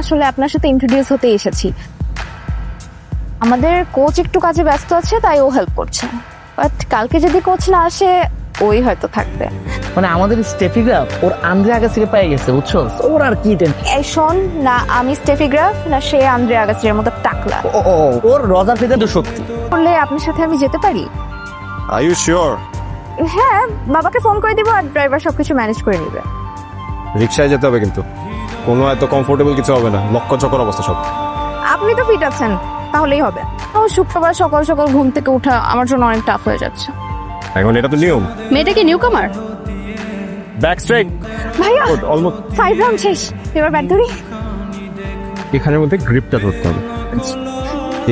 আসলে আপনার সাথে ইন্ট্রোডিউস হতে এসেছি। আমাদের কোচ একটু কাজে ব্যস্ত আছে, তাই ও হেল্প করছে। বাট কালকে যদি কোচ না আসে, ওই হয়তো থাকবে। মানে আমাদের স্টেফিগ্রাফ ওর আন্দ্রে আগাসিকে পেয়ে গেছে, বুঝছো? ওর আর কি টেনশন। এই শোন না, আমি স্টেফিগ্রাফ না সে আন্দ্রে আগাসির মতো টাকলা। ওর রজার ফেদার তো সত্যি। বললে আপনার সাথে আমি যেতে পারি? Are you sure? হ্যাঁ, বাবাকে ফোন করে দিব আর ড্রাইভার সবকিছু ম্যানেজ করে নেবে। রিকশায় যেতে হবে কিন্তু কোনো এত কমফোর্টেবল কিছু হবে না, লক্ষ চক্কর অবস্থা সব। আপনি তো ফিট আছেন, তাহলেই হবে। শুক্রবার সকাল সকাল ঘুম থেকে ওঠা আমার জন্য অনেক টাফ হয়ে যাচ্ছে। এখন এটা তো নিয়ম। মেয়েটা কি নিউ কামার? ব্যাক স্ট্রেট ভাইয়া অলমোস্ট 5 রাউন্ড শেষ, এবার ব্যাট ধরি। এখানের মধ্যে গ্রিপটা ধরতে হবে,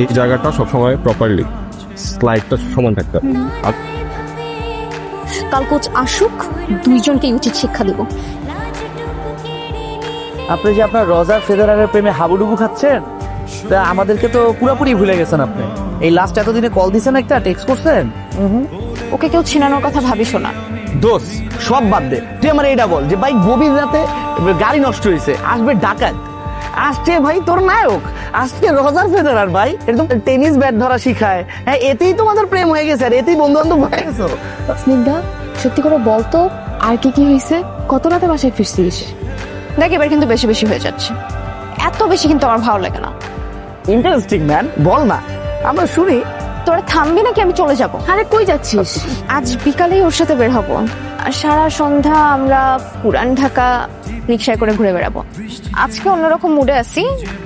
এই জায়গাটা সবসময় প্রপারলি, স্লাইডটা সমান থাকতে হবে। আর কাল কোচ আসুক, দুইজনকে উচিত শিক্ষা দেব। আপনি যে আপনার রজার ফেদারারের প্রেমে হাবুডুবু খাচ্ছেন, তা আমাদেরকে তো পুরোপুরি ভুলে গেছেন আপনি। এই লাস্ট এতদিনে কল দিছেন, একটা টেক্সট করছেন। ওকে কেউ ছিনানোর কথা ভাবিস না। দোষ সব বাদ দে, তুই আমার এটা বল যে ভাই গভীর রাতে গাড়ি নষ্ট হয়েছে, আসবে ডাকাত, আসছে ভাই তোর নায়ক, আজকে রজার ফেদারার ভাই একদম টেনিস ব্যাট ধরা শিখায়। হ্যাঁ, এতেই তোমাদের প্রেম হয়ে গেছে আর এতেই বন্ধু বান্ধব হয়ে গেছো। স্নিগ্ধা, সত্যি করে বলতো আর কি কি হয়েছে? কত রাতে বাসায় ফিরছিস? দেখ, এবার কিন্তু বেশি বেশি হয়ে যাচ্ছে। এত বেশি কিন্তু আমার ভালো লাগে না। ইন্টারেস্টিং ম্যান, বল না, আমরা শুনি। তোরা থামবি নাকি আমি চলে যাব? আরে কই যাচ্ছিস? আজ বিকালেই ওর সাথে বের হবো, আর সারা সন্ধ্যা আমরা পুরান ঢাকা রিক্সায় করে ঘুরে বেড়াবো। আজকে অন্যরকম মুডে আছি,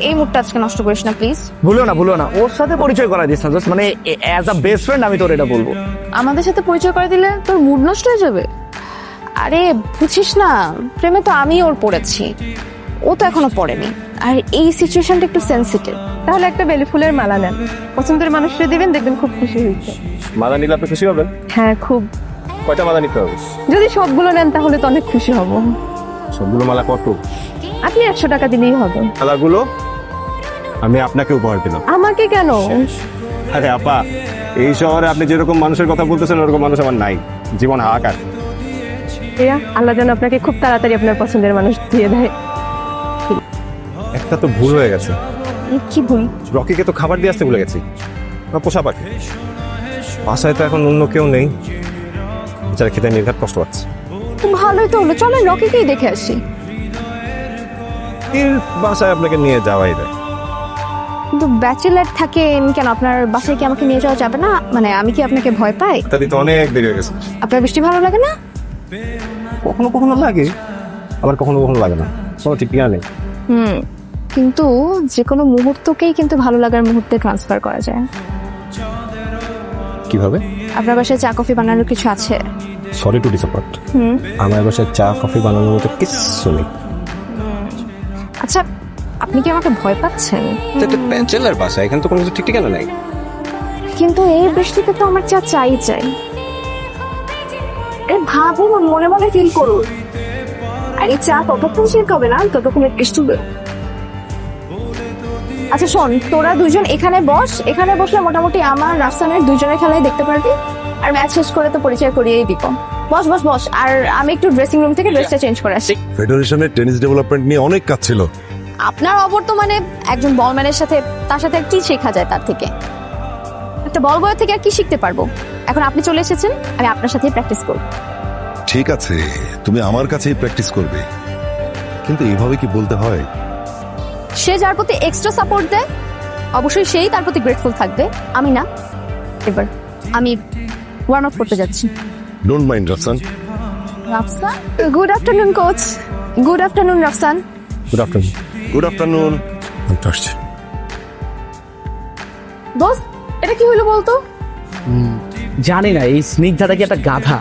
এই মুডটা আজকে নষ্ট করিস না প্লিজ। ভুলো না, ওর সাথে পরিচয় করাই দিস না, জাস্ট মানে অ্যাজ আ বেস্ট ফ্রেন্ড আমি তোর এটা বলবো। আমাদের সাথে পরিচয় করে দিলে তোর মুড নষ্ট হয়ে যাবে। আরে বুঝিস না, প্রেমে তো আমি ওর পড়েছি, ও তো এখনো পড়েনি। আর এই সিচুয়েশনটা একটু সেনসিটিভ। তাহলে একটা বেলি ফুলের মালা নেন, পছন্দের মানুষকে দিবেন, দেখবেন খুব খুশি হয়েছে। মালা নিলে আপনি খুশি হবেন? হ্যাঁ, খুব। কয়টা মালা নিতে হবে? যদি সবগুলো নেন তাহলে তো অনেক খুশি হব। সবগুলো মালা কত? আপনি 100 টাকা দিলেই হবে। মালাগুলো আমি আপনাকে উপহার দিলাম। আমাকে কেন? আরে আপা, এই শহরে আপনি যেরকম মানুষের কথা বলতেছেন ওরকম মানুষ আমার নাই, জীবন হাহাকার। আল্লাহ যেন আপনাকে খুব তাড়াতাড়ি আপনার পছন্দের মানুষ দিয়ে দেয়। একটা তো ভুল হয়ে গেছে। কি ভুল? রকিকে তো খাবার দিয়ে আসতে ভুলে গেছি। পোষা পাখি বাসায় তো এখন অন্য কেউ নেই, যারা খেতে নির্ঘাত কষ্ট পাচ্ছে। ভালোই তো হলো, চলেন রকিকেই দেখে আসি। এর বাসায় আপনাকে নিয়ে যাওয়াই যায়। কিন্তু ব্যাচেলার থাকেন কেন? আপনার বাসায় কি আমাকে নিয়ে যাওয়া যাবে না? মানে আমি কি আপনাকে ভয় পাই? ইত্যাদি তো অনেক দেরি হয়ে গেছে। আপনার বৃষ্টি ভালো লাগে না? কখনো কখনো লাগে, আবার কখনো কখনো লাগে না, কোনো ঠিক ঠিকানা নেই। কিন্তু যে কোনো মুহূর্তকেই কিন্তু ভালো লাগার মুহূর্তে ট্রান্সফার করা যায়। কিভাবে? আপনার বাসায় চা কফি বানানোর কিছু আছে? সরি টু ডিসঅ্যাপয়েন্ট, আমার বাসায় চা কফি বানানোর মতো কিচ্ছু নেই। আচ্ছা, আপনি কি আমাকে ভয় পাচ্ছেন? এটা ব্যাচেলার বাসা, এখানে তো কোনো কিছু ঠিক ঠিকানা নেই। কিন্তু এই বৃষ্টিতে তো আমার চা চাই। ভাবুন, মনে মনে ফিল করুন। আর এই চা ততক্ষণ শেষ হবে না ততক্ষণ বৃষ্টি হবে। আচ্ছা শোন, তোরা দুজন এখানে বস, এখানে বসলে মোটামুটি আমার রাফসানের দুজনের খেলাই দেখতে পারবি। আর ম্যাচ শেষ করে তো পরিচয় করিয়েই দিব। বস বস বস, আর আমি একটু ড্রেসিং রুম থেকে ড্রেসটা চেঞ্জ করে আসি। ফেডারেশনের টেনিস ডেভেলপমেন্ট নিয়ে অনেক কাজ ছিল। আপনার অবর্তমানে একজন বলম্যানের সাথে, তার সাথে কি শেখা যায় তার থেকে? একটা বল বয় থেকে আর কি শিখতে পারবো? এখন আপনি চলে এসেছেন, আমি আপনার সাথেই প্র্যাকটিস করব। ঠিক আছে, তুমি আমার কাছেই প্র্যাকটিস করবে, কিন্তু এইভাবে কি বলতে হয়? সে যার প্রতি এক্সট্রা সাপোর্ট দেয় অবশ্যই সেই তার প্রতি গ্রেটফুল থাকবে, আমি না। এবার আমি ওয়ার্ম আপ করতে যাচ্ছি। Don't mind Rafsan. Rafsan, good afternoon coach. Good afternoon Rafsan. Good afternoon. Good afternoon. আসছি। দোস্ত, এটা কি হলো বলতো? জানি না, এই স্নিগ্ধাটা কি একটা গাধা,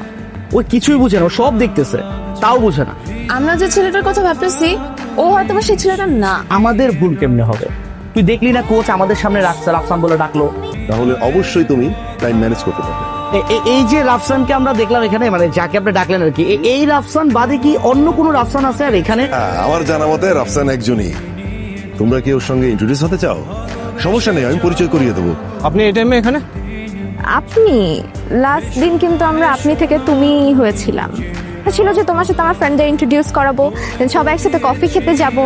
ওই কিছুই বুঝে না, ও সব দেখতেছে তাও বুঝে না। আমরা যে ছেলেটার কথা ভাবতেছি ও হয়তো সেই ছেলেটা না। আমাদের ভুল কেমনে হবে? তুই দেখলি না কোচ আমাদের সামনে রাখছে, রাফসান বলে ডাকলো। তাহলে অবশ্যই তুমি টাইম ম্যানেজ করতে পারবে। এই যে রাফসানকে আমরা দেখলাম এখানে, মানে যাকে আপনি ডাকলেন আর কি, এই রাফসান বাদে কি অন্য কোনো রাফসান আছে আর এখানে? আমার জানা মতে রাফসান একজনই। তোমরা কি ওর সঙ্গে ইন্ট্রোডিউস হতে চাও? সমস্যা নেই, আমি পরিচয় করিয়ে দেবো। আপনি এই টাইমে এখানে? আপনি লাস্ট দিন কিন্তু আমরা আপনি থেকে তুমি হয়েছিলাম। ছিল যে তোমার সাথে আমার ফ্রেন্ডদের ইন্ট্রোডিউস করাবো, then সবাই একসাথে কফি খেতে যাব।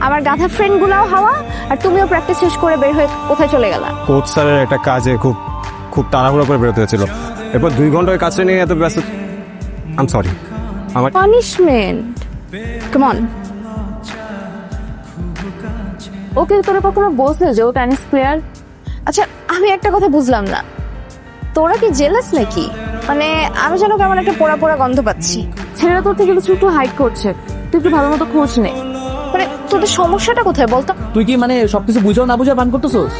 আমার গাধা ফ্রেন্ডগুলাও হাওয়া, আর তুমিও প্র্যাকটিস শেষ করে বের হয়ে কোথায় চলে গেলা? কোচ স্যারের একটা কাজে খুব খুব তাড়াহুড়ো করে বেরোতে হয়েছিল, এরপর 2 ঘন্টা ওই কাজটা নিয়ে এত ব্যস্ত। I am sorry. আমার পানিশমেন্ট, কাম অন। ওকে তোরা কখনো বলছে যে ও টেনিস প্লেয়ার? আচ্ছা আমি একটা কথা বুঝলাম না, তোরা কি জেলাস নাকি? মানে আমি যেন কেমন একটা পোড়া পোড়া গন্ধ পাচ্ছি। ছেলেরা তোর থেকে কিছু একটু হাইট করছে, তুই একটু ভালো মতো খোঁজ নে। মানে তোদের সমস্যাটা কোথায় বলতো? তুই কি মানে সবকিছু বুঝাও না বুঝা বান করতেছোস,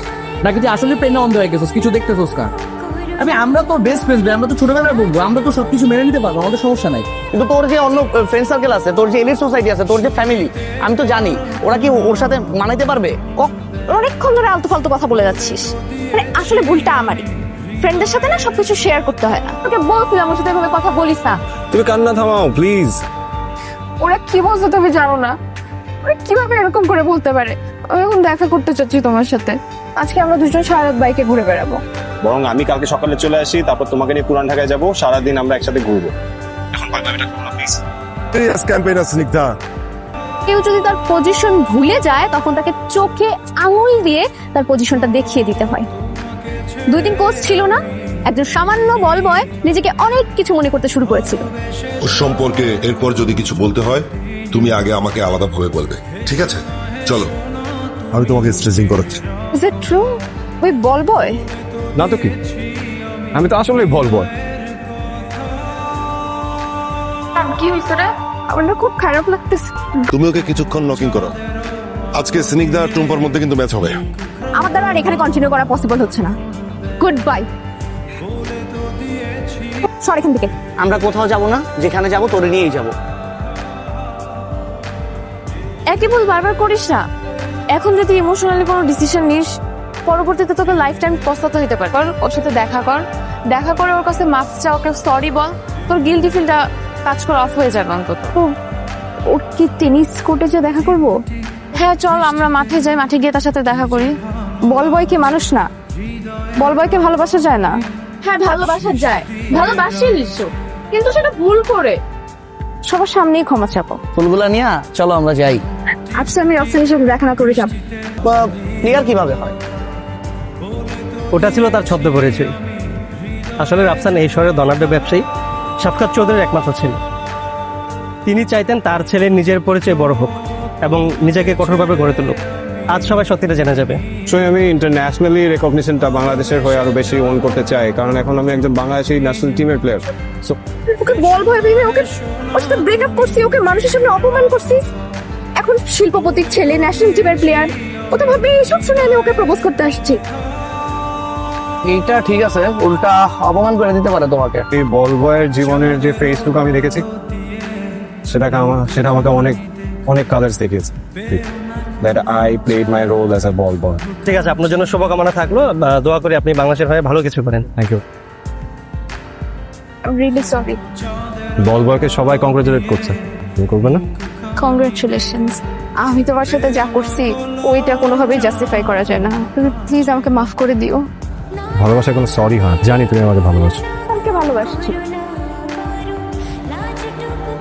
নাকি তুই আসলে প্রেমে অন্ধ হয়ে গেছিস, কিছু দেখতেছোস কার? আমরা তো বেস্ট ফ্রেন্ড, আমরা তো ছোটবেলার বন্ধু, আমরা তো সবকিছু মেনে নিতে পারবো, আমাদের সমস্যা নাই। কিন্তু তোর যে অন্য ফ্রেন্ড সার্কেল আছে, তোর যে এলিট সোসাইটি আছে, তোর যে ফ্যামিলি, আমি তো জানি ওরা কি ওর সাথে মানাইতে পারবে? অনেকক্ষণ ধরে আলতু ফালতু কথা বলে যাচ্ছিস। মানে আসলে ভুলটা আমারই, ফ্রেন্ডদের সাথে না সবকিছু শেয়ার করতে হয় না। তোকে বলছিলাম ওর সাথে এভাবে কথা বলিস না। তুমি কান্না থামাও প্লিজ। ওরা কি বলছে তুমি জানো না? ওরা কিভাবে এরকম করে বলতে পারে? আমি এখন দেখা করতে চাচ্ছি তোমার সাথে। আজকে আমরা দুজন সারা রাত বাইকে ঘুরে বেড়াবো। বরং আমি কালকে সকালে চলে আসি, তারপর তোমাকে নিয়ে পুরান ঢাকায় যাবো, সারাদিন আমরা একসাথে ঘুরবো। এখন পাগলামিটা করো না প্লিজ। ক্যাম্পেইনার স্নিগ্ধা, কেউ যদি তার পজিশন ভুলে যায় তখন তাকে চোখে আঙুল দিয়ে তার পজিশনটা দেখিয়ে দিতে হয়। 2 দিন কোচ ছিল না, একজন সামান্য বল বয় নিজেকে অনেক কিছু মনে করতে শুরু করেছিল। ওর সম্পর্কে এরপর যদি কিছু বলতে হয় তুমি আগে আমাকে আলাদাভাবে বলবে, ঠিক আছে? চলো। আমি তোমাকে স্ট্রেচিং করাচ্ছি। Is it true? ওই বল বয়? না তো কি, আমি তো আসলেই বলবো। কি হয়েছে রে? আমার না খুব খারাপ লাগতেছে। তুমি ওকে কিছুক্ষণ নকিং করো। আজকে স্নিগ্ধা আর টুম্পার মধ্যে কিন্তু ম্যাচ হবে। আমার দ্বারা আর এখানে কন্টিনিউ করা পসিবল হচ্ছে না। Good bye. সর এখান থেকে। আমরা কোথাও যাব না, যেখানে যাব তোরে নিয়েই যাব। একই ভুল বারবার করিস না। এখন যদি ইমোশনালি কোনো ডিসিশন নিস, পরবর্তীতে তোকে লাইফ টাইম পস্তাতে হতে পারে। ওর সাথে দেখা কর, দেখা করে ওর কাছে মাফ চা, ওকে সরি বল, তোর গিল্টি ফিলটা কাজ করা অফ হয়ে যাবে অন্তত। ওর কি টেনিস কোর্টে যে দেখা করব? হ্যাঁ চল আমরা মাঠে যাই, মাঠে গিয়ে তার সাথে দেখা করি। বল বয় কি মানুষ না? বল বয়কে ভালোবাসা যায় না? হ্যাঁ ভালোবাসা যায়, ভালোবাসি নিশ্চয়, কিন্তু সেটা ভুল করে। সবার সামনেই ক্ষমা চাপো। ফুলগুলা নিয়ে চলো আমরা যাই। আচ্ছা আমি অফিসের সাথে দেখা না করে যাব। ক্লিয়ার কিভাবে হয়? ওটা ছিল তার ছদ্ম পরিচয়। আসলে রাফসান এই শহরের ধনাঢ্য ব্যবসায়ী শাফকাত চৌধুরীর একমাত্র ছেলে। তিনি চাইতেন তার ছেলের নিজের পরিচয় বড় হোক এবং নিজেকে কঠোরভাবে গড়ে তুলুক। আজ সবাই সত্যিটা জেনে যাবে। আমি ইন্টারন্যাশনালি রেকগনিশনটা বাংলাদেশের হয়ে আরো বেশি ওন করতে চাই, কারণ এখন আমি একজন বাংলাদেশি ন্যাশনাল টিমের প্লেয়ার। সো ওকে বল ভয় ভেবে ওকে ওর সাথে ব্রেকআপ করছি, ওকে মানুষের সামনে অপমান করছিস। এখন শিল্পপতির ছেলে, ন্যাশনাল টিমের প্লেয়ার, ও তো ভাবে এইসব শুনে আমি ওকে প্রপোজ করতে আসছি। এইটা ঠিক আছে, উল্টা অপমান করে দিতে পারে তোমাকে। এই বল বয়ের জীবনের যে ফেসটুকু আমি দেখেছি, সেটা আমাকে অনেক অনেক কালার্স দেখিয়েছে। That I played my role as a ball boy. ঠিক আছে, আপনার জন্য শুভকামনা থাকলো। দোয়া করি আপনি বাংলাদেশের হয়ে ভালো কিছু করেন। Thank you. I am really sorry. Ball বয়কে সবাই কংগ্রেচুলেট করছে, তুমি করবে না? কংগ্রাচুলেশনস। আমি তোমার সাথে যা করছি ওইটা কোনোভাবেই জাস্টিফাই করা যায় না। তুমি প্লিজ আমাকে মাফ করে দিও। ভালোবাসার কোনো সরি হয়, জানি তুমি আমাকে ভালোবাসো। আমাকে ভালোবাসছি।